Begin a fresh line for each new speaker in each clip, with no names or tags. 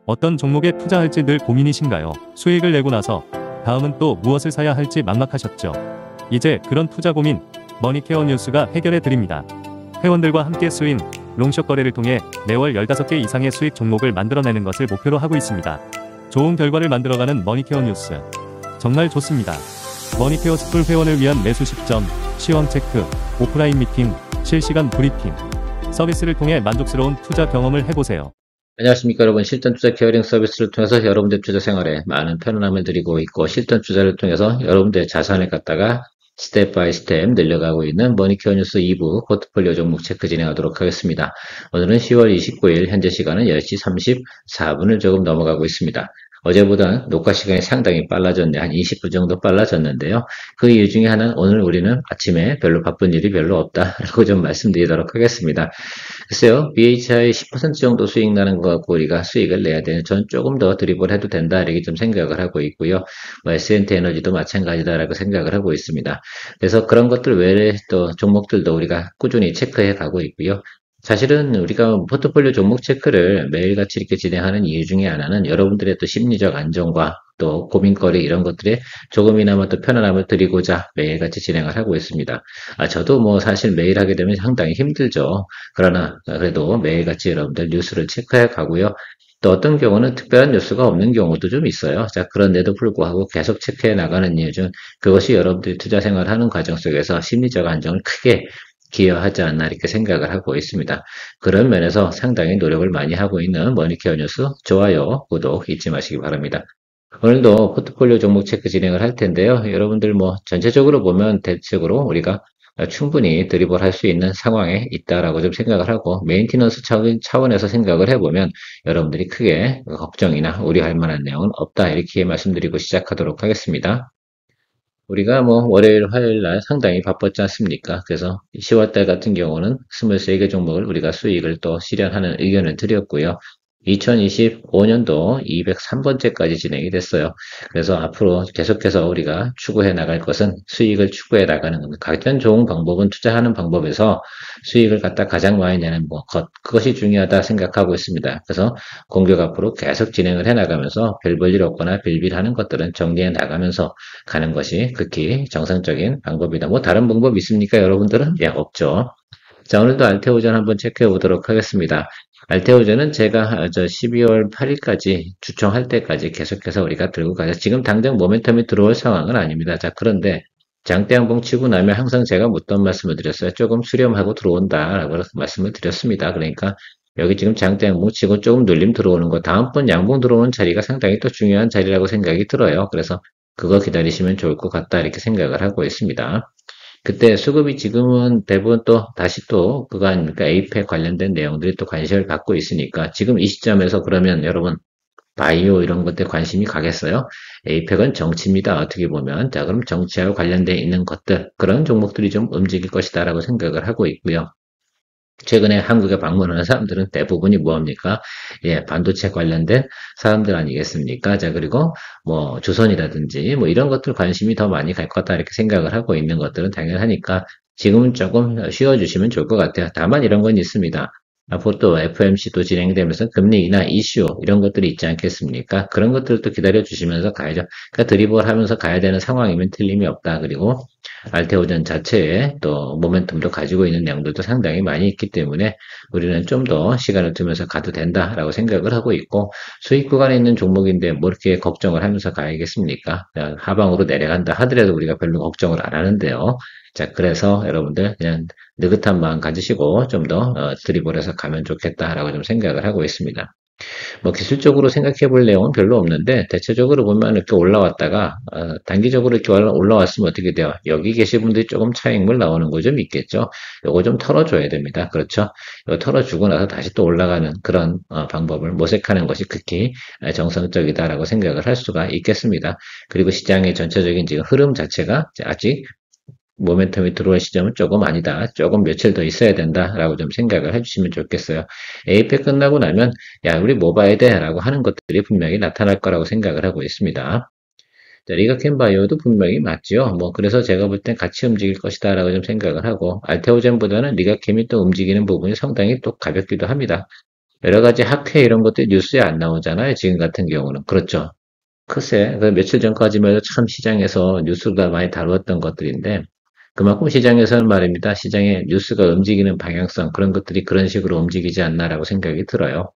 어떤 종목에 투자할지 늘 고민이신가요? 수익을 내고 나서 다음은 또 무엇을 사야 할지 막막하셨죠? 이제 그런 투자 고민 머니케어 뉴스가 해결해 드립니다. 회원들과 함께 스윙, 롱숏 거래를 통해 매월 15개 이상의 수익 종목을 만들어내는 것을 목표로 하고 있습니다. 좋은 결과를 만들어가는 머니케어 뉴스, 정말 좋습니다. 머니케어 스쿨 회원을 위한 매수 시점, 시황 체크, 오프라인 미팅, 실시간 브리핑 서비스를 통해 만족스러운 투자 경험을 해보세요.
안녕하십니까 여러분. 실전 투자 케어링 서비스를 통해서 여러분들 투자 생활에 많은 편안함을 드리고 있고, 실전 투자를 통해서 여러분들의 자산을 갖다가 스텝 바이 스텝 늘려가고 있는 머니케어 뉴스 2부 포트폴리오 종목 체크 진행하도록 하겠습니다. 오늘은 10월 29일 현재 시간은 10시 34분을 조금 넘어가고 있습니다. 어제보다 녹화 시간이 상당히 빨라졌네. 한 20분 정도 빨라졌는데요. 그 이유 중에 하나는 오늘 우리는 아침에 별로 바쁜 일이 별로 없다라고 좀 말씀드리도록 하겠습니다. 글쎄요, BHI 10% 정도 수익 나는 것 같고 우리가 수익을 내야 되는, 전 조금 더 드리블 해도 된다 이렇게 좀 생각을 하고 있고요. S&T 에너지도 마찬가지다라고 생각을 하고 있습니다. 그래서 그런 것들 외에 또 종목들도 우리가 꾸준히 체크해 가고 있고요. 사실은 우리가 포트폴리오 종목 체크를 매일같이 이렇게 진행하는 이유 중에 하나는 여러분들의 또 심리적 안정과 또 고민거리 이런 것들에 조금이나마 또 편안함을 드리고자 매일같이 진행을 하고 있습니다. 저도 뭐 사실 매일 하게 되면 상당히 힘들죠. 그러나 그래도 매일같이 여러분들 뉴스를 체크해 가고요. 또 어떤 경우는 특별한 뉴스가 없는 경우도 좀 있어요. 자, 그런데도 불구하고 계속 체크해 나가는 이유 중 그것이 여러분들이 투자 생활을 하는 과정 속에서 심리적 안정을 크게 기여하지 않나 이렇게 생각을 하고 있습니다. 그런 면에서 상당히 노력을 많이 하고 있는 머니케어 뉴스 좋아요, 구독 잊지 마시기 바랍니다. 오늘도 포트폴리오 종목 체크 진행을 할 텐데요. 여러분들 뭐 전체적으로 보면 대체적으로 우리가 충분히 드리블 할 수 있는 상황에 있다라고 좀 생각을 하고, 메인티넌스 차원에서 생각을 해보면 여러분들이 크게 걱정이나 우려할 만한 내용은 없다 이렇게 말씀드리고 시작하도록 하겠습니다. 우리가 뭐 월요일, 화요일 날 상당히 바빴지 않습니까? 그래서 10월달 같은 경우는 23개 종목을 우리가 수익을 또 실현하는 의견을 드렸고요. 2025년도 203번째까지 진행이 됐어요. 그래서 앞으로 계속해서 우리가 추구해 나갈 것은 수익을 추구해 나가는 겁니다. 가장 좋은 방법은 투자하는 방법에서 수익을 갖다 가장 많이 내는 것, 그것이 중요하다 생각하고 있습니다. 그래서 공격 앞으로 계속 진행을 해 나가면서 별 볼 일 없거나 빌빌하는 것들은 정리해 나가면서 가는 것이 극히 정상적인 방법이다. 뭐 다른 방법 있습니까 여러분들은? 예, 없죠. 자, 오늘도 알테오전 한번 체크해 보도록 하겠습니다. 알테오전은 제가 12월 8일까지 주총할 때까지 계속해서 우리가 들고 가자. 지금 당장 모멘텀이 들어올 상황은 아닙니다. 자, 그런데 장대 양봉 치고 나면 항상 제가 묻던 말씀을 드렸어요. 조금 수렴하고 들어온다라고 말씀을 드렸습니다. 그러니까 여기 지금 장대 양봉 치고 조금 눌림 들어오는 거, 다음번 양봉 들어오는 자리가 상당히 또 중요한 자리라고 생각이 들어요. 그래서 그거 기다리시면 좋을 것 같다 이렇게 생각을 하고 있습니다. 그때 수급이 지금은 대부분 또 다시 또 그거 아닙니까? 에이펙 관련된 내용들이 또 관심을 받고 있으니까 지금 이 시점에서 그러면 여러분 바이오 이런 것들 관심이 가겠어요? 에이펙은 정치입니다. 어떻게 보면. 자, 그럼 정치하고 관련된 있는 것들, 그런 종목들이 좀 움직일 것이다 라고 생각을 하고 있고요. 최근에 한국에 방문하는 사람들은 대부분이 뭐합니까? 예, 반도체 관련된 사람들 아니겠습니까? 자, 그리고 뭐 조선이라든지 뭐 이런 것들 관심이 더 많이 갈 거다 이렇게 생각을 하고 있는 것들은 당연하니까 지금은 조금 쉬어주시면 좋을 것 같아요. 다만 이런 건 있습니다. 앞으로 또 FOMC도 진행되면서 금리 인하 이슈 이런 것들이 있지 않겠습니까? 그런 것들도 기다려 주시면서 가야죠. 그러니까 드리블 하면서 가야 되는 상황이면 틀림이 없다. 그리고 알테오전 자체에 또 모멘텀도 가지고 있는 내용들도 상당히 많이 있기 때문에 우리는 좀 더 시간을 두면서 가도 된다라고 생각을 하고 있고, 수익 구간에 있는 종목인데 뭐 이렇게 걱정을 하면서 가야겠습니까? 하방으로 내려간다 하더라도 우리가 별로 걱정을 안 하는데요. 자, 그래서 여러분들 그냥 느긋한 마음 가지시고 좀 더 드리블해서 가면 좋겠다라고 좀 생각을 하고 있습니다. 뭐 기술적으로 생각해 볼 내용은 별로 없는데, 대체적으로 보면 이렇게 올라왔다가 단기적으로 이렇게 올라왔으면 어떻게 돼요? 여기 계신 분들이 조금 차익물 나오는 거 좀 있겠죠. 요거 좀 털어줘야 됩니다. 그렇죠? 이거 털어주고 나서 다시 또 올라가는 그런 방법을 모색하는 것이 극히 정상적이다라고 생각을 할 수가 있겠습니다. 그리고 시장의 전체적인 지금 흐름 자체가 아직 모멘텀이 들어올 시점은 조금 아니다. 조금 며칠 더 있어야 된다라고 좀 생각을 해주시면 좋겠어요. 에이펙 끝나고 나면 야, 우리 뭐 봐야 돼? 라고 하는 것들이 분명히 나타날 거라고 생각을 하고 있습니다. 자, 리가켄바이오도 분명히 맞죠. 뭐 그래서 제가 볼 땐 같이 움직일 것이다 라고 좀 생각을 하고, 알테오젠보다는 리가캠이 또 움직이는 부분이 상당히 또 가볍기도 합니다. 여러 가지 학회 이런 것들이 뉴스에 안 나오잖아요. 지금 같은 경우는. 그렇죠. 글쎄, 그 며칠 전까지만 해도 참 시장에서 뉴스가 많이 다루었던 것들인데, 그만큼 시장에서는 말입니다. 시장의 뉴스가 움직이는 방향성, 그런 것들이 그런 식으로 움직이지 않나라고 생각이 들어요.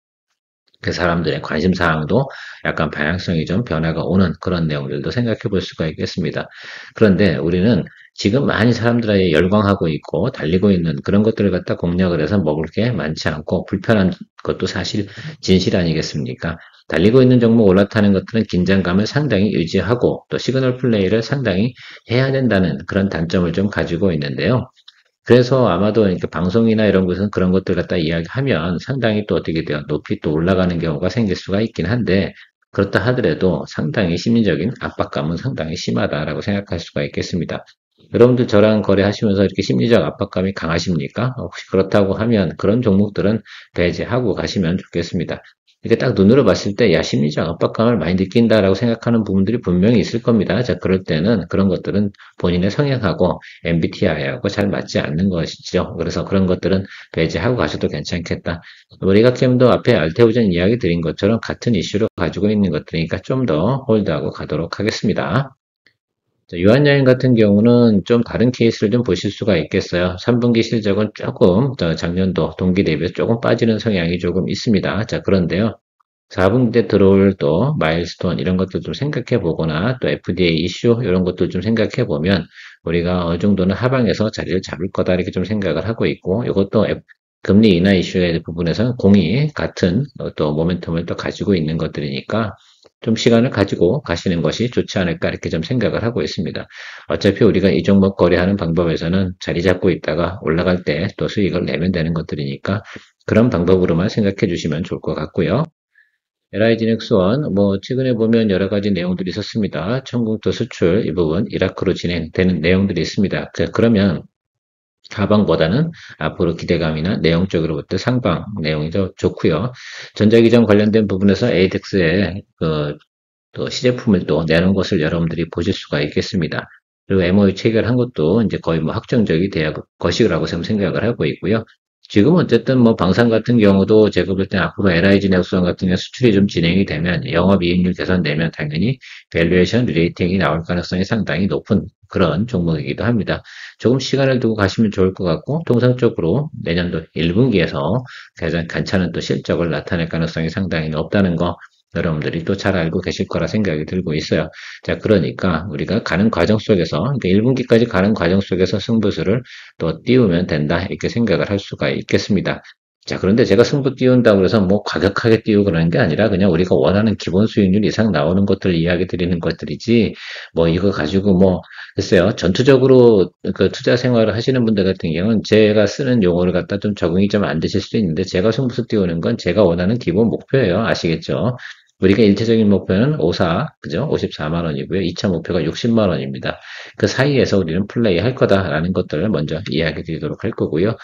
그 사람들의 관심 사항도 약간 방향성이 좀 변화가 오는 그런 내용들도 생각해 볼 수가 있겠습니다. 그런데 우리는 지금 많이 사람들에게 열광하고 있고 달리고 있는 그런 것들을 갖다 공략을 해서 먹을 게 많지 않고 불편한 것도 사실 진실 아니겠습니까? 달리고 있는 종목 올라타는 것들은 긴장감을 상당히 유지하고 또 시그널 플레이를 상당히 해야 된다는 그런 단점을 좀 가지고 있는데요. 그래서 아마도 이렇게 방송이나 이런 곳은 그런 것들 갖다 이야기하면 상당히 또 어떻게 돼요? 높이 또 올라가는 경우가 생길 수가 있긴 한데, 그렇다 하더라도 상당히 심리적인 압박감은 상당히 심하다라고 생각할 수가 있겠습니다. 여러분들 저랑 거래하시면서 이렇게 심리적 압박감이 강하십니까? 혹시 그렇다고 하면 그런 종목들은 배제하고 가시면 좋겠습니다. 이게 딱 눈으로 봤을 때, 야, 심리적 압박감을 많이 느낀다라고 생각하는 부분들이 분명히 있을 겁니다. 자, 그럴 때는 그런 것들은 본인의 성향하고 MBTI하고 잘 맞지 않는 것이죠. 그래서 그런 것들은 배제하고 가셔도 괜찮겠다. 우리가 캠도 앞에 알테오전 이야기 드린 것처럼 같은 이슈를 가지고 있는 것들이니까 좀 더 홀드하고 가도록 하겠습니다. 유한여행 같은 경우는 좀 다른 케이스를 좀 보실 수가 있겠어요. 3분기 실적은 조금 더 작년도 동기 대비해서 조금 빠지는 성향이 조금 있습니다. 자, 그런데요. 4분기 때 들어올 또 마일스톤 이런 것들 좀 생각해 보거나 또 FDA 이슈 이런 것들 좀 생각해 보면 우리가 어느 정도는 하방에서 자리를 잡을 거다 이렇게 좀 생각을 하고 있고 이것도 금리 인하 이슈의 부분에서는 공이 같은 또 모멘텀을 또 가지고 있는 것들이니까 좀 시간을 가지고 가시는 것이 좋지 않을까 이렇게 좀 생각을 하고 있습니다. 어차피 우리가 이 종목 거래하는 방법에서는 자리 잡고 있다가 올라갈 때 또 수익을 내면 되는 것들이니까 그런 방법으로만 생각해 주시면 좋을 것 같고요. LIG 넥스원, 최근에 보면 여러 가지 내용들이 있었습니다. 청공도 수출, 이 부분, 이라크로 진행되는 내용들이 있습니다. 그러면 하방보다는 앞으로 기대감이나 내용적으로부터 상방 내용이 더 좋고요. 전자기전 관련된 부분에서 에이덱스의 또 시제품을 또 내놓은 것을 여러분들이 보실 수가 있겠습니다. 그리고 MOU 체결한 것도 이제 거의 확정적이 되어 것이라고 생각을 하고 있고요. 지금 어쨌든 방산 같은 경우도 제가 볼 때 앞으로 LIG 넥스원 같은 경우 수출이 좀 진행이 되면 영업이익률 개선되면 당연히 밸류에이션 리레이팅이 나올 가능성이 상당히 높은 그런 종목이기도 합니다. 조금 시간을 두고 가시면 좋을 것 같고 통상적으로 내년도 1분기에서 가장 괜찮은 또 실적을 나타낼 가능성이 상당히 높다는 거 여러분들이 또 잘 알고 계실 거라 생각이 들고 있어요. 자, 그러니까 우리가 가는 과정 속에서, 그러니까 1분기까지 가는 과정 속에서 승부수를 또 띄우면 된다, 이렇게 생각을 할 수가 있겠습니다. 자, 그런데 제가 승부 띄운다고 해서 과격하게 띄우고 그러는 게 아니라 그냥 우리가 원하는 기본 수익률 이상 나오는 것들을 이야기 드리는 것들이지, 이거 가지고 글쎄요, 전투적으로 그 투자 생활을 하시는 분들 같은 경우는 제가 쓰는 용어를 갖다 좀 적응이 좀 안 되실 수도 있는데, 제가 승부수 띄우는 건 제가 원하는 기본 목표예요. 아시겠죠? 우리가 일차적인 목표는 54, 그죠? 54만 원이고요. 2차 목표가 60만 원입니다. 그 사이에서 우리는 플레이 할 거다라는 것들을 먼저 이야기 드리도록 할 거고요.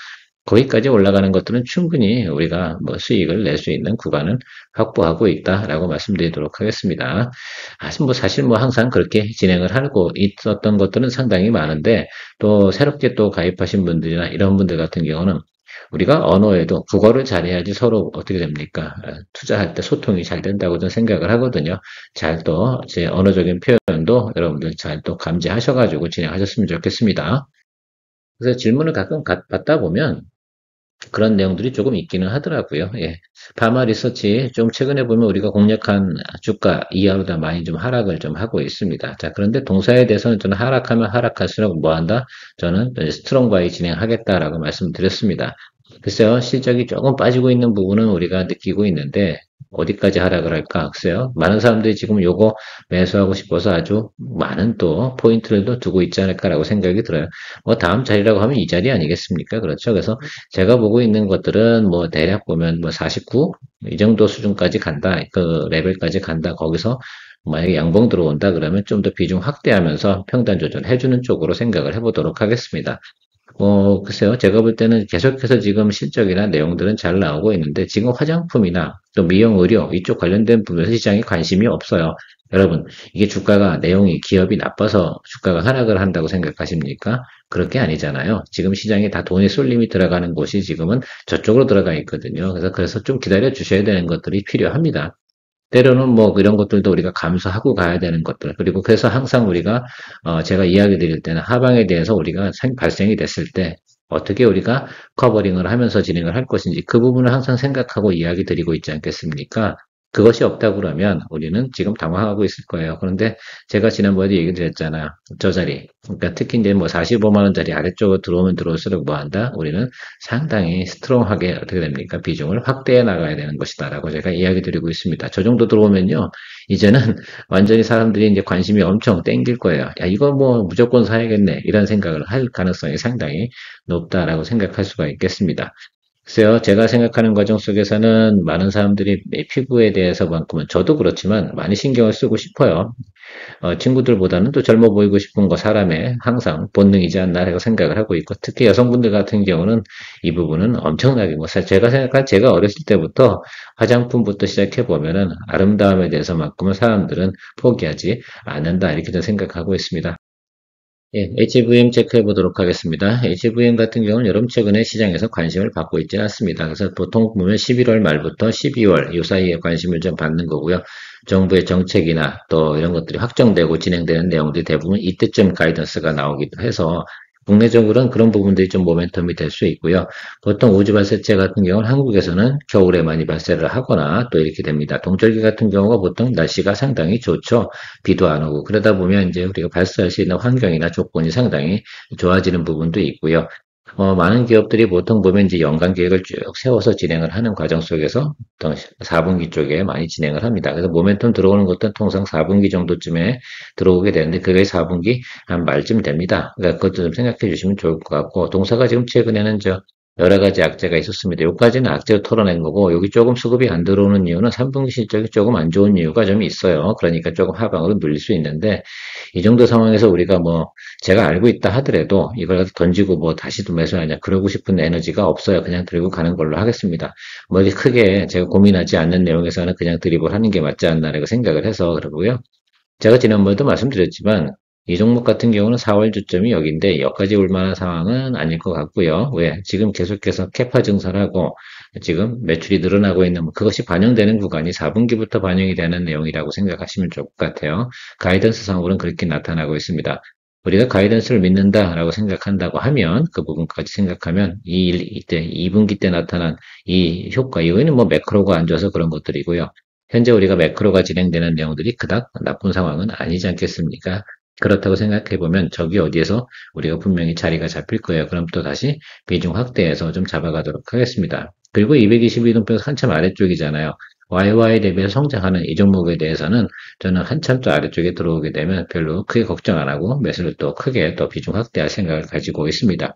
거기까지 올라가는 것들은 충분히 우리가 수익을 낼 수 있는 구간은 확보하고 있다라고 말씀드리도록 하겠습니다. 사실 항상 그렇게 진행을 하고 있었던 것들은 상당히 많은데 또 새롭게 또 가입하신 분들이나 이런 분들 같은 경우는 우리가 언어에도 국어를 잘해야지 서로 어떻게 됩니까? 투자할 때 소통이 잘 된다고 저는 생각을 하거든요. 잘 또 제 언어적인 표현도 여러분들 잘 또 감지하셔가지고 진행하셨으면 좋겠습니다. 그래서 질문을 가끔 받다 보면 그런 내용들이 조금 있기는 하더라고요. 예. 파마 리서치 좀 최근에 보면 우리가 공략한 주가 이하로 다 많이 좀 하락을 좀 하고 있습니다. 자, 그런데 동사에 대해서는 저는 하락하면 하락할수록 뭐 한다? 저는 스트롱 바이 진행하겠다라고 말씀드렸습니다. 글쎄요, 실적이 조금 빠지고 있는 부분은 우리가 느끼고 있는데, 어디까지 하락을 할까? 글쎄요, 많은 사람들이 지금 요거 매수하고 싶어서 아주 많은 또 포인트를 또 두고 있지 않을까라고 생각이 들어요. 다음 자리라고 하면 이 자리 아니겠습니까? 그렇죠. 그래서 제가 보고 있는 것들은 대략 보면 49? 이 정도 수준까지 간다. 그 레벨까지 간다. 거기서 만약에 양봉 들어온다 그러면 좀 더 비중 확대하면서 평단 조절해주는 쪽으로 생각을 해보도록 하겠습니다. 글쎄요. 제가 볼 때는 계속해서 지금 실적이나 내용들은 잘 나오고 있는데 지금 화장품이나 또 미용 의료 이쪽 관련된 부분에서 시장에 관심이 없어요. 여러분, 이게 주가가 내용이 기업이 나빠서 주가가 하락을 한다고 생각하십니까? 그렇게 아니잖아요. 지금 시장에 다 돈의 쏠림이 들어가는 곳이 지금은 저쪽으로 들어가 있거든요. 그래서 좀 기다려 주셔야 되는 것들이 필요합니다. 때로는 뭐 이런 것들도 우리가 감수하고 가야 되는 것들. 그리고 그래서 항상 우리가 제가 이야기 드릴 때는 하방에 대해서 우리가 발생이 됐을 때 어떻게 우리가 커버링을 하면서 진행을 할 것인지 그 부분을 항상 생각하고 이야기 드리고 있지 않겠습니까? 그것이 없다고 그러면 우리는 지금 당황하고 있을 거예요. 그런데 제가 지난번에도 얘기 드렸잖아요. 저 자리. 그러니까 특히 이제 뭐 45만 원짜리 아래쪽으로 들어오면 들어올수록 뭐 한다? 우리는 상당히 스트롱하게 어떻게 됩니까? 비중을 확대해 나가야 되는 것이다라고 제가 이야기 드리고 있습니다. 저 정도 들어오면요. 이제는 완전히 사람들이 이제 관심이 엄청 땡길 거예요. 야, 이거 뭐 무조건 사야겠네. 이런 생각을 할 가능성이 상당히 높다라고 생각할 수가 있겠습니다. 글쎄요, 제가 생각하는 과정 속에서는 많은 사람들이 피부에 대해서만큼은 저도 그렇지만 많이 신경을 쓰고 싶어요. 친구들보다는 또 젊어 보이고 싶은 거 사람의 항상 본능이지 않나라고 생각을 하고 있고, 특히 여성분들 같은 경우는 이 부분은 엄청나게, 뭐, 제가 생각한 제가 어렸을 때부터 화장품부터 시작해 보면은 아름다움에 대해서만큼은 사람들은 포기하지 않는다, 이렇게 좀 생각하고 있습니다. 예, HVM 체크해 보도록 하겠습니다. HVM 같은 경우는 여름 최근에 시장에서 관심을 받고 있지는 않습니다. 그래서 보통 보면 11월 말부터 12월 이 사이에 관심을 좀 받는 거고요. 정부의 정책이나 또 이런 것들이 확정되고 진행되는 내용들이 대부분 이때쯤 가이던스가 나오기도 해서 국내적으로는 그런 부분들이 좀 모멘텀이 될 수 있고요. 보통 우주 발사체 같은 경우는 한국에서는 겨울에 많이 발사를 하거나 또 이렇게 됩니다. 동절기 같은 경우가 보통 날씨가 상당히 좋죠. 비도 안 오고 그러다 보면 이제 우리가 발사할 수 있는 환경이나 조건이 상당히 좋아지는 부분도 있고요. 많은 기업들이 보통 보면 이제 연간 계획을 쭉 세워서 진행을 하는 과정 속에서 보통 4분기 쪽에 많이 진행을 합니다. 그래서 모멘텀 들어오는 것도 통상 4분기 정도쯤에 들어오게 되는데 그게 4분기 한 말쯤 됩니다. 그러니까 그것도 좀 생각해 주시면 좋을 것 같고 동사가 지금 최근에는 여러 가지 악재가 있었습니다. 여기까지는 악재로 털어낸 거고 여기 조금 수급이 안 들어오는 이유는 3분기 실적이 조금 안 좋은 이유가 좀 있어요. 그러니까 조금 하방으로 눌릴 수 있는데 이 정도 상황에서 우리가 뭐 제가 알고 있다 하더라도 이걸 던지고 뭐 다시 또 매수하냐 그러고 싶은 에너지가 없어요. 그냥 들고 가는 걸로 하겠습니다. 뭐 이렇게 크게 제가 고민하지 않는 내용에서는 그냥 드립을 하는 게 맞지 않나라고 생각을 해서 그러고요. 제가 지난번에도 말씀드렸지만 이 종목 같은 경우는 4월 주점이 여기인데 여기까지 올 만한 상황은 아닐 것 같고요. 왜? 지금 계속해서 캐파 증설하고 지금 매출이 늘어나고 있는 그것이 반영되는 구간이 4분기부터 반영이 되는 내용이라고 생각하시면 좋을 것 같아요. 가이던스 상으로는 그렇게 나타나고 있습니다. 우리가 가이던스를 믿는다라고 생각한다고 하면 그 부분까지 생각하면 이때 2분기 때 나타난 이 효과 이거는 뭐 매크로가 안 좋아서 그런 것들이고요. 현재 우리가 매크로가 진행되는 내용들이 그닥 나쁜 상황은 아니지 않겠습니까? 그렇다고 생각해 보면 저기 어디에서 우리가 분명히 자리가 잡힐 거예요. 그럼 또 다시 비중 확대해서 좀 잡아가도록 하겠습니다. 그리고 222동평 한참 아래쪽이잖아요. YY 대비해서 성장하는 이 종목에 대해서는 저는 한참 더 아래쪽에 들어오게 되면 별로 크게 걱정 안 하고 매수를 또 크게 또 비중 확대할 생각을 가지고 있습니다.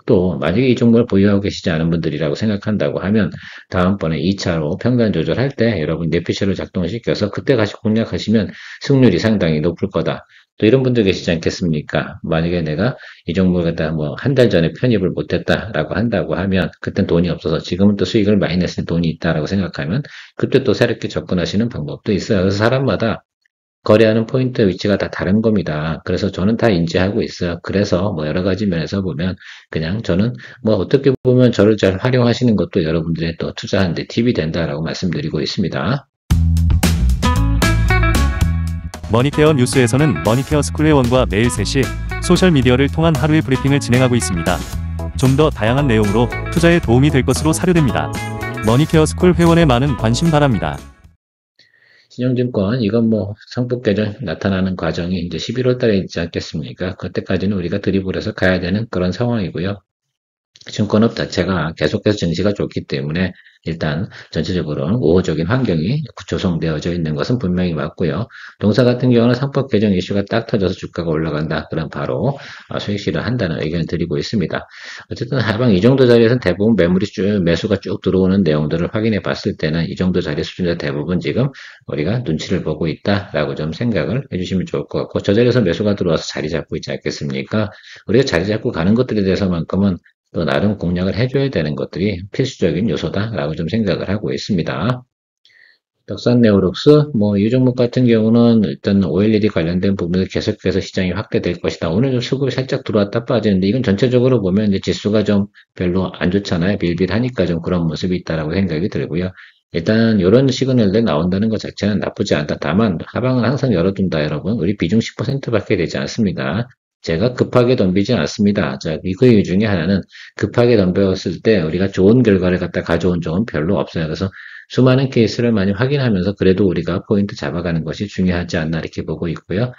또 만약에 이 종목을 보유하고 계시지 않은 분들이라고 생각한다고 하면 다음번에 2차로 평단 조절할 때 여러분 내피셜을 작동시켜서 그때 다시 공략하시면 승률이 상당히 높을 거다. 또 이런 분들 계시지 않겠습니까? 만약에 내가 이 종목을 갖다 뭐 한 달 전에 편입을 못했다라고 한다고 하면 그땐 돈이 없어서 지금은 또 수익을 많이 냈을 때 돈이 있다라고 생각하면 그때 또 새롭게 접근하시는 방법도 있어요. 그래서 사람마다 거래하는 포인트 위치가 다 다른 겁니다. 그래서 저는 다 인지하고 있어요. 그래서 뭐 여러 가지 면에서 보면 그냥 저는 뭐 어떻게 보면 저를 잘 활용하시는 것도 여러분들의 또 투자하는데 팁이 된다라고 말씀드리고 있습니다.
머니케어 뉴스에서는 머니케어 스쿨 회원과 매일 3시 소셜미디어를 통한 하루의 브리핑을 진행하고 있습니다. 좀 더 다양한 내용으로 투자에 도움이 될 것으로 사료됩니다. 머니케어 스쿨 회원의 많은 관심 바랍니다.
신영증권 이건 뭐 상품 개정 나타나는 과정이 이제 11월 달에 있지 않겠습니까? 그때까지는 우리가 드리블해서 가야 되는 그런 상황이고요. 증권업 자체가 계속해서 증시가 좋기 때문에 일단 전체적으로는 우호적인 환경이 조성되어져 있는 것은 분명히 맞고요. 동사 같은 경우는 상법 개정 이슈가 딱 터져서 주가가 올라간다. 그럼 바로 수익 실현한다는 의견을 드리고 있습니다. 어쨌든 하방 이 정도 자리에서는 대부분 매수가 쭉 들어오는 내용들을 확인해 봤을 때는 이 정도 자리 수준에서 대부분 지금 우리가 눈치를 보고 있다라고 좀 생각을 해주시면 좋을 것 같고, 저 자리에서 매수가 들어와서 자리 잡고 있지 않겠습니까? 우리가 자리 잡고 가는 것들에 대해서만큼은 또 나름 공략을 해줘야 되는 것들이 필수적인 요소다라고 좀 생각을 하고 있습니다. 덕산 네오룩스, 이 종목 같은 경우는 일단 OLED 관련된 부분에서 계속해서 시장이 확대될 것이다. 오늘 좀 수급이 살짝 들어왔다 빠지는데 이건 전체적으로 보면 이제 지수가 좀 별로 안 좋잖아요. 빌빌하니까 좀 그런 모습이 있다라고 생각이 들고요. 일단 이런 시그널들 나온다는 것 자체는 나쁘지 않다. 다만 하방은 항상 열어둔다, 여러분. 우리 비중 10%밖에 되지 않습니다. 제가 급하게 덤비지 않습니다. 자, 그 이유 중에 하나는 급하게 덤벼왔을 때 우리가 좋은 결과를 갖다 가져온 적은 별로 없어요. 그래서 수많은 케이스를 많이 확인하면서 그래도 우리가 포인트 잡아가는 것이 중요하지 않나 이렇게 보고 있고요.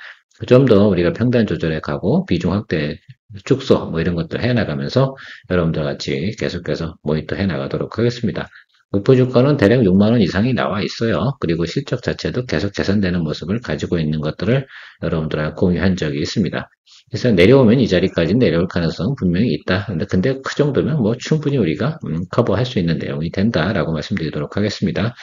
좀 더 우리가 평단 조절해 가고 비중 확대, 축소 이런 것들 해나가면서 여러분들 같이 계속해서 모니터 해나가도록 하겠습니다. 목표 주가는 대략 6만 원 이상이 나와 있어요. 그리고 실적 자체도 계속 개선되는 모습을 가지고 있는 것들을 여러분들하고 공유한 적이 있습니다. 그래서 내려오면 이 자리까지 내려올 가능성은 분명히 있다. 근데 그 정도면 충분히 우리가 커버할 수 있는 내용이 된다라고 말씀드리도록 하겠습니다.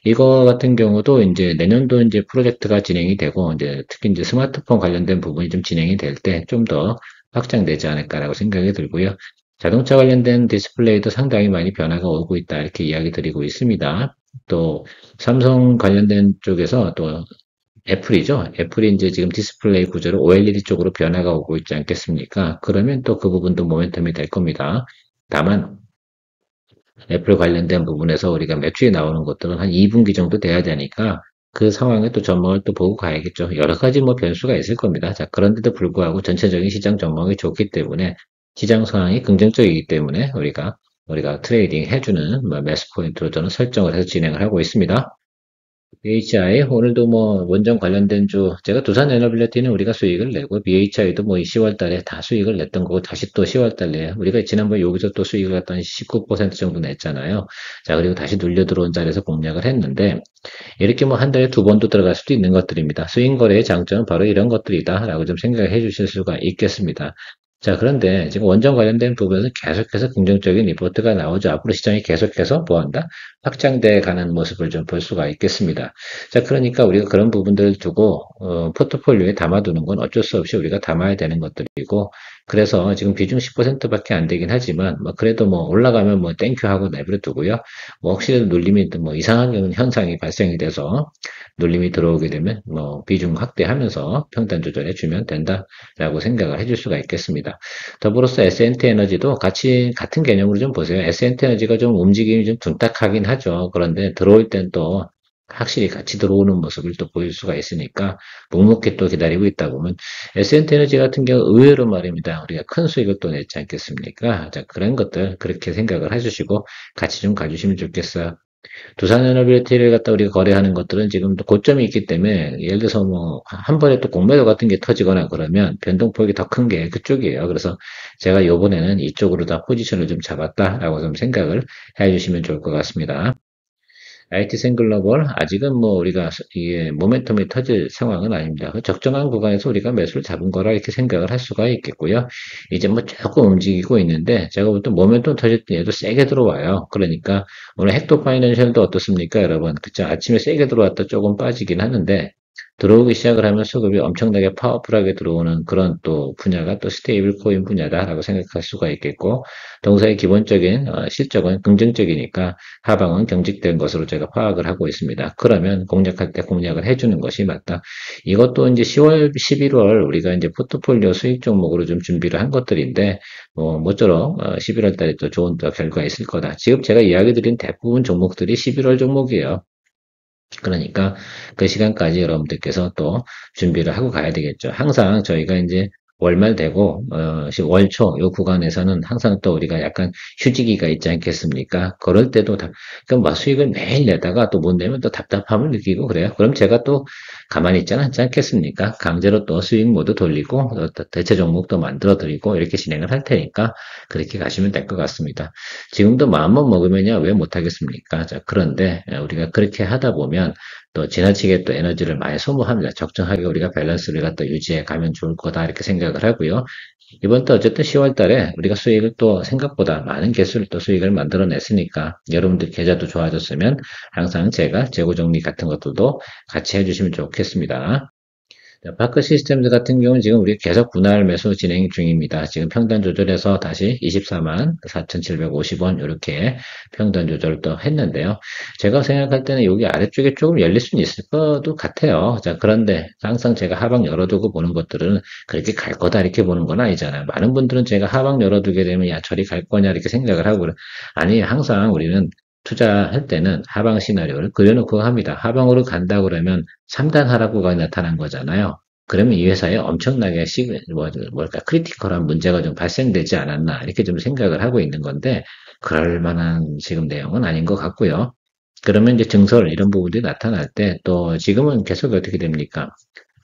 이거 같은 경우도 이제 내년도 이제 프로젝트가 진행이 되고 이제 특히 이제 스마트폰 관련된 부분이 좀 진행이 될 때 좀 더 확장되지 않을까라고 생각이 들고요. 자동차 관련된 디스플레이도 상당히 많이 변화가 오고 있다 이렇게 이야기 드리고 있습니다. 또 삼성 관련된 쪽에서 또 애플이죠. 애플이 이제 지금 디스플레이 구조로 OLED 쪽으로 변화가 오고 있지 않겠습니까? 그러면 또 그 부분도 모멘텀이 될 겁니다. 다만 애플 관련된 부분에서 우리가 매출이 나오는 것들은 한 2분기 정도 돼야 되니까 그 상황에 또 전망을 또 보고 가야겠죠. 여러 가지 변수가 있을 겁니다. 자, 그런데도 불구하고 전체적인 시장 전망이 좋기 때문에 시장 상황이 긍정적이기 때문에 우리가 트레이딩 해주는 매수 포인트로 저는 설정을 해서 진행을 하고 있습니다. BHI 오늘도 원전 관련된 제가 두산에너빌리티는 우리가 수익을 내고 BHI도 이 10월 달에 다 수익을 냈던 거고 다시 또 10월 달에 우리가 지난번에 여기서 또 수익을 갖다 19% 정도 냈잖아요. 자, 그리고 다시 눌려 들어온 자리에서 공략을 했는데 이렇게 한 달에 두 번도 들어갈 수도 있는 것들입니다. 수익 거래의 장점은 바로 이런 것들이다라고 좀 생각해 주실 수가 있겠습니다. 자, 그런데 지금 원전 관련된 부분에서 계속해서 긍정적인 리포트가 나오죠. 앞으로 시장이 계속해서 뭐한다? 확장돼 가는 모습을 좀 볼 수가 있겠습니다. 자, 그러니까 우리가 그런 부분들을 두고 포트폴리오에 담아두는 건 어쩔 수 없이 우리가 담아야 되는 것들이고, 그래서 지금 비중 10%밖에 안 되긴 하지만 그래도 올라가면 땡큐 하고 내버려 두고요. 혹시라도 눌림이 이상한 현상이 발생이 돼서 눌림이 들어오게 되면 비중 확대하면서 평단 조절해 주면 된다라고 생각을 해줄 수가 있겠습니다. 더불어서 S&T 에너지도 같은 개념으로 좀 보세요. S&T 에너지가 좀 움직임이 좀 둔탁하긴 하죠. 그런데 들어올 땐 또 확실히 같이 들어오는 모습을 또 보일 수가 있으니까 묵묵히 또 기다리고 있다 보면 S&T 에너지 같은 경우 의외로 말입니다. 우리가 큰 수익을 또 냈지 않겠습니까? 자, 그런 것들 그렇게 생각을 해주시고 같이 좀 가주시면 좋겠어요. 두산에너빌리티를 갖다 우리가 거래하는 것들은 지금 또 고점이 있기 때문에 예를 들어서 한 번에 또 공매도 같은 게 터지거나 그러면 변동폭이 더 큰 게 그쪽이에요. 그래서 제가 요번에는 이쪽으로 다 포지션을 좀 잡았다라고 좀 생각을 해주시면 좋을 것 같습니다. IT생 글로벌 아직은 우리가 이게 모멘텀이 터질 상황은 아닙니다. 적정한 구간에서 우리가 매수를 잡은 거라 이렇게 생각을 할 수가 있겠고요. 이제 조금 움직이고 있는데 제가 볼 때 모멘텀 터질 때 얘도 세게 들어와요. 그러니까 오늘 헥토 파이낸셜도 어떻습니까, 여러분? 그쵸? 아침에 세게 들어왔다 조금 빠지긴 하는데 들어오기 시작을 하면 수급이 엄청나게 파워풀하게 들어오는 그런 또 분야가 또 스테이블 코인 분야다라고 생각할 수가 있겠고, 동사의 기본적인 실적은 긍정적이니까 하방은 경직된 것으로 제가 파악을 하고 있습니다. 그러면 공략할 때 공략을 해주는 것이 맞다. 이것도 이제 10월, 11월 우리가 이제 포트폴리오 수익 종목으로 좀 준비를 한 것들인데, 모쪼록 11월 달에 또 좋은 또 결과가 있을 거다. 지금 제가 이야기 드린 대부분 종목들이 11월 종목이에요. 그러니까 그 시간까지 여러분들께서 또 준비를 하고 가야 되겠죠. 항상 저희가 이제 월말 되고 월초 요 구간에서는 항상 또 우리가 약간 휴지기가 있지 않겠습니까? 그럴 때도 그럼 막 수익을 매일 내다가 또 못 내면 또 답답함을 느끼고 그래요. 그럼 제가 또 가만히 있지는 않지 않겠습니까? 강제로 또 수익 모드 돌리고 또 대체 종목도 만들어 드리고 이렇게 진행을 할 테니까 그렇게 가시면 될 것 같습니다. 지금도 마음만 먹으면요 왜 못하겠습니까? 자, 그런데 우리가 그렇게 하다 보면 또 지나치게 또 에너지를 많이 소모합니다. 적정하게 우리가 밸런스를 갖다 유지해 가면 좋을 거다 이렇게 생각을 하고요. 이번 달 어쨌든 10월 달에 우리가 수익을 또 생각보다 많은 개수를 또 수익을 만들어냈으니까 여러분들 계좌도 좋아졌으면 항상 제가 재고 정리 같은 것들도 같이 해주시면 좋겠습니다. 파크 시스템즈 같은 경우는 지금 우리 계속 분할 매수 진행 중입니다. 지금 평단 조절해서 다시 24만 4,750원 이렇게 평단 조절을 또 했는데요. 제가 생각할 때는 여기 아래쪽에 조금 열릴 수는 있을 것도 같아요. 자, 그런데 항상 제가 하방 열어두고 보는 것들은 그렇게 갈 거다 이렇게 보는 건 아니잖아요. 많은 분들은 제가 하방 열어두게 되면 야, 저리 갈 거냐 이렇게 생각을 하고 아니, 항상 우리는 투자할 때는 하방 시나리오를 그려놓고 합니다. 하방으로 간다 그러면 3단 하락구가 나타난 거잖아요. 그러면 이 회사에 엄청나게 뭘까 크리티컬한 문제가 좀 발생되지 않았나 이렇게 좀 생각을 하고 있는 건데 그럴 만한 지금 내용은 아닌 것 같고요. 그러면 이제 증설 이런 부분들이 나타날 때 또 지금은 계속 어떻게 됩니까?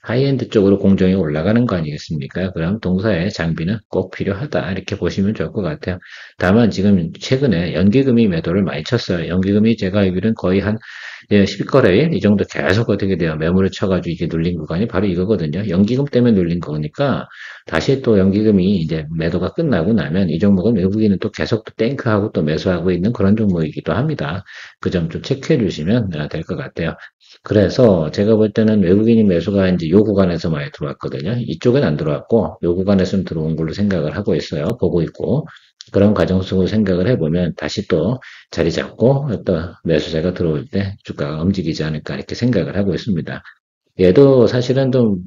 하이엔드 쪽으로 공정이 올라가는 거 아니겠습니까? 그럼 동사의 장비는 꼭 필요하다. 이렇게 보시면 좋을 것 같아요. 다만 지금 최근에 연기금이 매도를 많이 쳤어요. 연기금이 제가 알기로는 거의 한 10거래일 이 정도 계속 어떻게 돼요? 매물을 쳐가지고 이게 눌린 구간이 바로 이거거든요. 연기금 때문에 눌린 거니까 다시 또 연기금이 이제 매도가 끝나고 나면 이 종목은 외국인은 또 계속 또 땡크하고 또 매수하고 있는 그런 종목이기도 합니다. 그 점 좀 체크해 주시면 될 것 같아요. 그래서 제가 볼 때는 외국인이 매수가 이제 요 구간에서 많이 들어왔거든요. 이쪽은 안 들어왔고 요 구간에서는 들어온 걸로 생각을 하고 있어요. 보고 있고 그런 과정 속으로 생각을 해보면 다시 또 자리 잡고 또 매수세가 들어올 때 주가가 움직이지 않을까 이렇게 생각을 하고 있습니다. 얘도 사실은 좀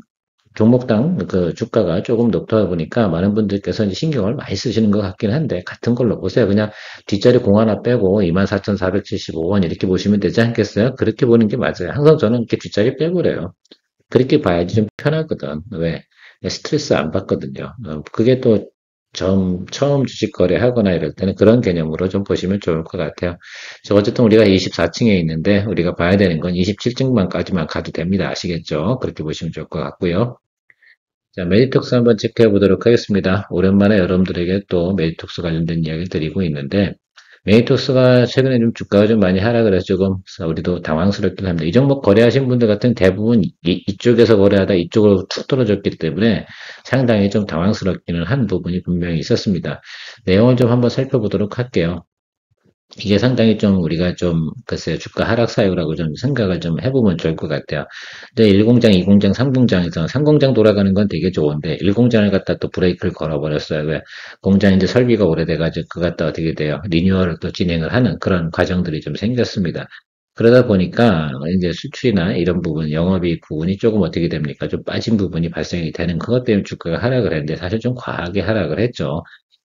종목당 그 주가가 조금 높다 보니까 많은 분들께서 이제 신경을 많이 쓰시는 것 같긴 한데 같은 걸로 보세요. 그냥 뒷자리 공 하나 빼고 24,475원 이렇게 보시면 되지 않겠어요? 그렇게 보는 게 맞아요. 항상 저는 이렇게 뒷자리 빼고 그래요. 그렇게 봐야지 좀 편하거든. 왜? 스트레스 안 받거든요. 그게 또 처음 주식 거래하거나 이럴 때는 그런 개념으로 좀 보시면 좋을 것 같아요. 어쨌든 우리가 24층에 있는데 우리가 봐야 되는 건 27층만까지만 가도 됩니다. 아시겠죠? 그렇게 보시면 좋을 것 같고요. 자, 메디톡스 한번 체크해 보도록 하겠습니다. 오랜만에 여러분들에게 또 메디톡스 관련된 이야기를 드리고 있는데, 메디톡스가 최근에 좀 주가가 좀 많이 하락을 해서 조금 우리도 당황스럽긴 합니다. 이 종목 거래하신 분들 같은 대부분 이쪽에서 거래하다 이쪽으로 툭 떨어졌기 때문에 상당히 좀 당황스럽기는 한 부분이 분명히 있었습니다. 내용을 좀 한번 살펴보도록 할게요. 이게 상당히 좀 우리가 좀 글쎄요 주가 하락 사유라고 좀 생각을 좀 해보면 좋을 것 같아요. 근데 1공장, 2공장, 3공장에서 3공장 돌아가는 건 되게 좋은데 1공장을 갖다 또 브레이크를 걸어버렸어요. 왜 공장 이제 설비가 오래돼가지고 그 갖다 어떻게 돼요? 리뉴얼을 또 진행을 하는 그런 과정들이 좀 생겼습니다. 그러다 보니까 이제 수출이나 이런 부분, 영업이익 부분이 조금 어떻게 됩니까? 좀 빠진 부분이 발생이 되는 그것 때문에 주가가 하락을 했는데 사실 좀 과하게 하락을 했죠.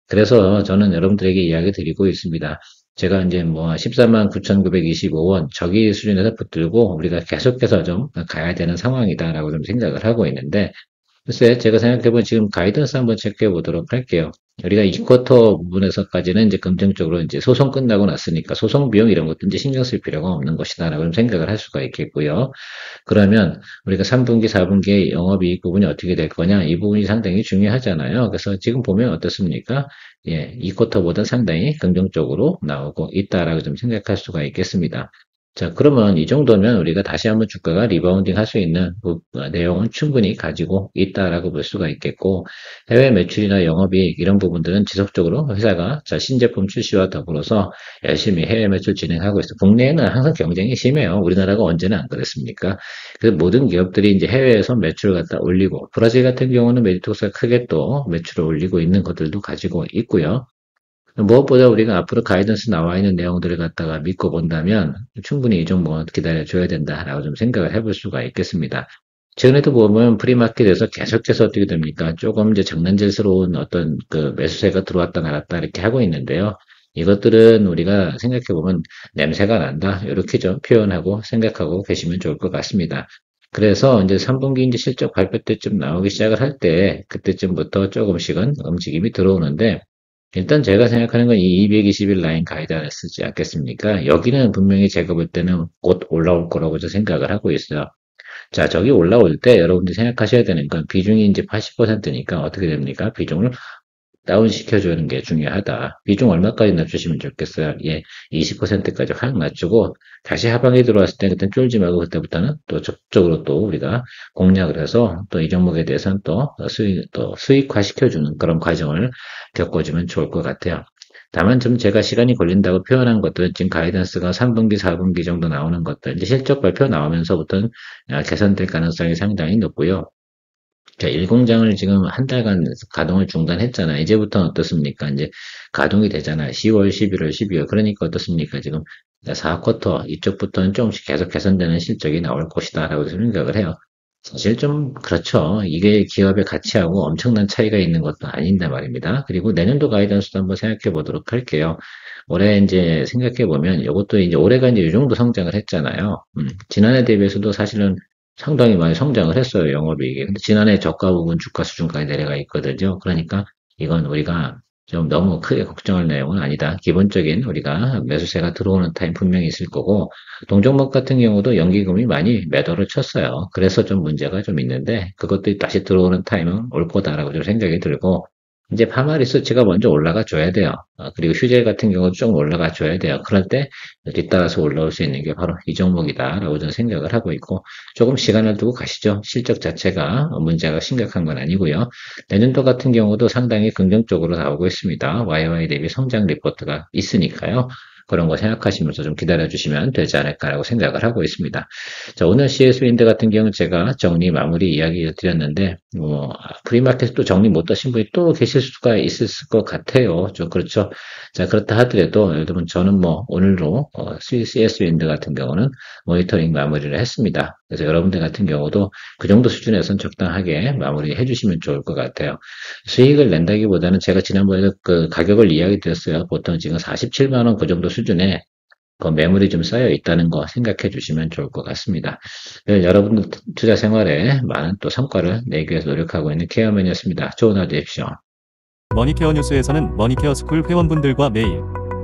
그래서 저는 여러분들에게 이야기 드리고 있습니다. 제가 이제 뭐 14만 9,925원 저기 수준에서 붙들고 우리가 계속해서 좀 가야 되는 상황이다라고 좀 생각을 하고 있는데 글쎄, 제가 생각해보면 지금 가이던스 한번 체크해 보도록 할게요. 우리가 이 쿼터 부분에서까지는 이제 긍정적으로 이제 소송 끝나고 났으니까 소송 비용 이런 것도 이제 신경 쓸 필요가 없는 것이다라고 좀 생각을 할 수가 있겠고요. 그러면 우리가 3분기, 4분기의 영업이익 부분이 어떻게 될 거냐, 이 부분이 상당히 중요하잖아요. 그래서 지금 보면 어떻습니까? 예, 이 쿼터보다 상당히 긍정적으로 나오고 있다라고 좀 생각할 수가 있겠습니다. 자, 그러면 이 정도면 우리가 다시 한번 주가가 리바운딩 할 수 있는 내용은 충분히 가지고 있다라고 볼 수가 있겠고, 해외 매출이나 영업이익 이런 부분들은 지속적으로 회사가 자, 신제품 출시와 더불어서 열심히 해외 매출 진행하고 있어요. 국내에는 항상 경쟁이 심해요. 우리나라가 언제나 안 그랬습니까? 그래서 모든 기업들이 이제 해외에서 매출을 갖다 올리고, 브라질 같은 경우는 메디톡스가 크게 또 매출을 올리고 있는 것들도 가지고 있고요. 무엇보다 우리가 앞으로 가이던스 나와 있는 내용들을 갖다가 믿고 본다면 충분히 이 종목은 기다려줘야 된다라고 좀 생각을 해볼 수가 있겠습니다. 최근에도 보면 프리마켓에서 계속해서 어떻게 됩니까? 조금 이제 장난질스러운 어떤 그 매수세가 들어왔다 나갔다 이렇게 하고 있는데요. 이것들은 우리가 생각해 보면 냄새가 난다. 이렇게 좀 표현하고 생각하고 계시면 좋을 것 같습니다. 그래서 이제 3분기 이제 실적 발표 때쯤 나오기 시작을 할 때, 그때쯤부터 조금씩은 움직임이 들어오는데, 일단 제가 생각하는 건 이 220일 라인 가이드라인스지 않겠습니까? 여기는 분명히 제가 볼 때는 곧 올라올 거라고 저 생각을 하고 있어요. 자, 저기 올라올 때 여러분들이 생각하셔야 되는 건 비중이 이제 80%니까 어떻게 됩니까? 비중을 다운시켜주는 게 중요하다. 비중 얼마까지 낮추시면 좋겠어요? 예, 20%까지 확 낮추고 다시 하방에 들어왔을 때 그때 쫄지 말고 그때부터는 또 적극적으로 또 우리가 공략을 해서 또 이 종목에 대해서는 또 수익화 시켜주는 그런 과정을 겪어주면 좋을 것 같아요. 다만 좀 제가 시간이 걸린다고 표현한 것들은 지금 가이던스가 3분기, 4분기 정도 나오는 것들, 이제 실적 발표 나오면서부터는 개선될 가능성이 상당히 높고요. 자, 일공장을 지금 한 달간 가동을 중단했잖아요. 이제부터는 어떻습니까? 이제 가동이 되잖아요. 10월, 11월, 12월. 그러니까 어떻습니까? 지금 4쿼터 이쪽부터는 조금씩 계속 개선되는 실적이 나올 것이다 라고 생각을 해요. 사실 좀 그렇죠. 이게 기업의 가치하고 엄청난 차이가 있는 것도 아닌데 말입니다. 그리고 내년도 가이던스도 한번 생각해 보도록 할게요. 올해 이제 생각해 보면 이것도 이제 올해가 이제 이 정도 성장을 했잖아요. 지난해 대비해서도 사실은 상당히 많이 성장을 했어요, 영업이익이. 근데 지난해 저가 부분 주가 수준까지 내려가 있거든요. 그러니까 이건 우리가 좀 너무 크게 걱정할 내용은 아니다. 기본적인 우리가 매수세가 들어오는 타임 분명히 있을 거고, 동종목 같은 경우도 연기금이 많이 매도를 쳤어요. 그래서 좀 문제가 좀 있는데, 그것도 다시 들어오는 타임은 올 거다라고 좀 생각이 들고, 이제 파마 리서치가 먼저 올라가 줘야 돼요. 그리고 휴젤 같은 경우도 좀 올라가 줘야 돼요. 그럴 때 뒤따라서 올라올 수 있는 게 바로 이 종목이다라고 저는 생각을 하고 있고, 조금 시간을 두고 가시죠. 실적 자체가 문제가 심각한 건 아니고요. 내년도 같은 경우도 상당히 긍정적으로 나오고 있습니다. YY 대비 성장 리포트가 있으니까요. 그런 거 생각하시면서 좀 기다려주시면 되지 않을까라고 생각을 하고 있습니다. 자, 오늘 CS윈드 같은 경우는 제가 정리 마무리 이야기 드렸는데, 프리마켓도 정리 못 하신 분이 또 계실 수가 있을 것 같아요. 좀 그렇죠. 자, 그렇다 하더라도, 예를 들면 저는 오늘로, CS윈드 같은 경우는 모니터링 마무리를 했습니다. 그래서 여러분들 같은 경우도 그 정도 수준에선 적당하게 마무리 해주시면 좋을 것 같아요. 수익을 낸다기보다는 제가 지난번에도 그 가격을 이야기 드렸어요. 보통 지금 47만원 그 정도 수준에 그 매물이 좀 쌓여 있다는 거 생각해 주시면 좋을 것 같습니다. 여러분들 투자 생활에 많은 또 성과를 내기 위해서 노력하고 있는 케어맨이었습니다. 좋은 하루 되십시오.
머니케어 뉴스에서는 머니케어 스쿨 회원분들과 매일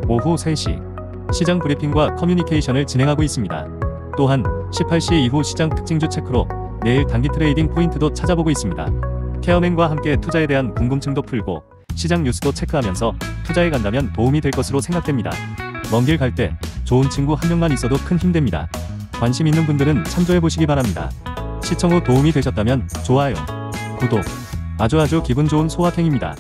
오후 3시 시장 브리핑과 커뮤니케이션을 진행하고 있습니다. 또한 18시 이후 시장 특징주 체크로 내일 단기 트레이딩 포인트도 찾아보고 있습니다. 케어맨과 함께 투자에 대한 궁금증도 풀고 시장 뉴스도 체크하면서 투자에 간다면 도움이 될 것으로 생각됩니다. 먼 길 갈 때 좋은 친구 한 명만 있어도 큰 힘 됩니다. 관심 있는 분들은 참조해 보시기 바랍니다. 시청 후 도움이 되셨다면 좋아요, 구독, 아주 기분 좋은 소확행입니다.